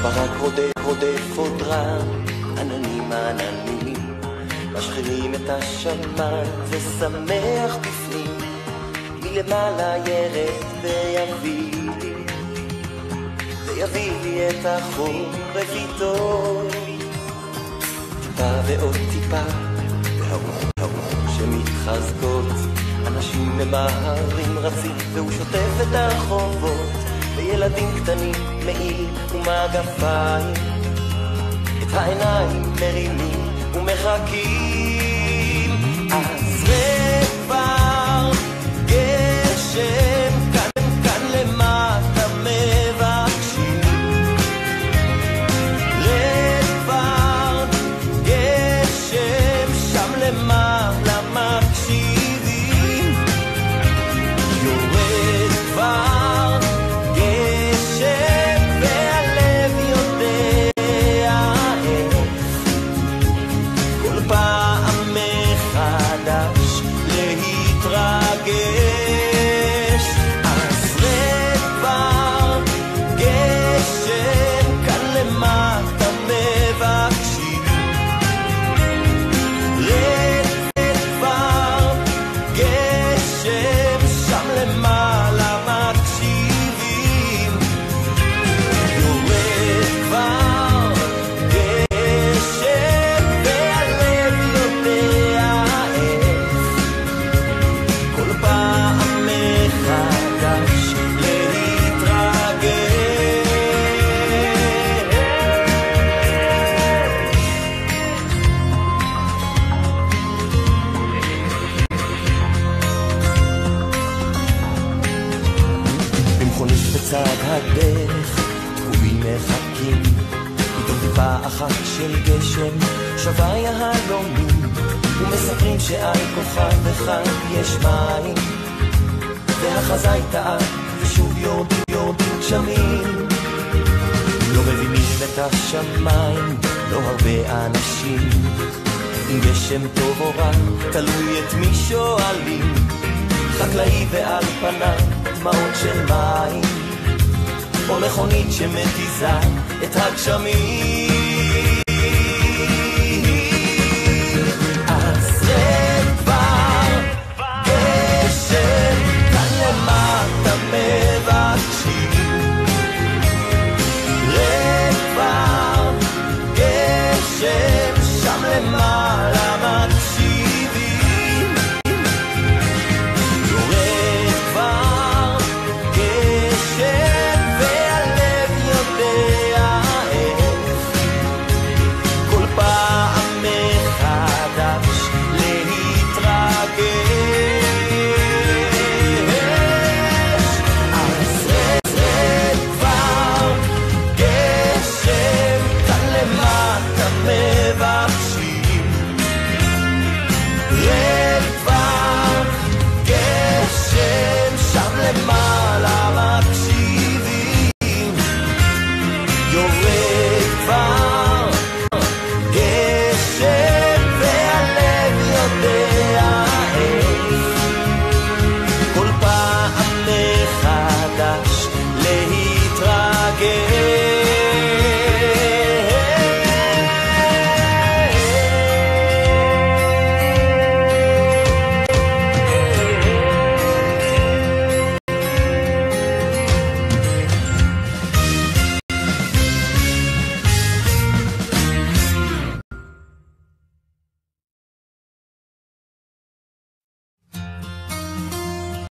ברק רודף עוד רע, עננים עננים משחירים את השמיים ושמח בפנים, מלמעלה ירד ויביא לי את החורף איתו. טיפה ועוד טיפה והרוח שמתחזקות, אנשים ממהרים רצים והוא שוטף את הרחובות, וילדים קטנים מעיל ומגפיים את העיניים מרימים ומחכים. אז כבר גשם כאן למטה מבקשים, כבר גשם שם למעלה מקשיבים, יורד כבר גשם והלב יודע איך כל פעם מחדש להתרגש. אז כבר גשם כאן למטה מבקשים, כבר גשם שם למעלה מקשיבים, יורד כבר גשם והלב יודע איך כל פעם מחדש להתרגש. במכונית בצד הדרך קרובים מחכים, פתאום טיפה אחת של גשם שווה יהלומים, ומספרים שעל כוכב אחד יש מים, והחזאי טעה ושוב יורדים גשמים. לא מבינים את השמיים, לא הרבה אנשים, אם גשם טוב או רע תלוי את מי שואלים, חקלאי ועל פניו דמעות של מים, או מכונית שמתיזה את הגשמים.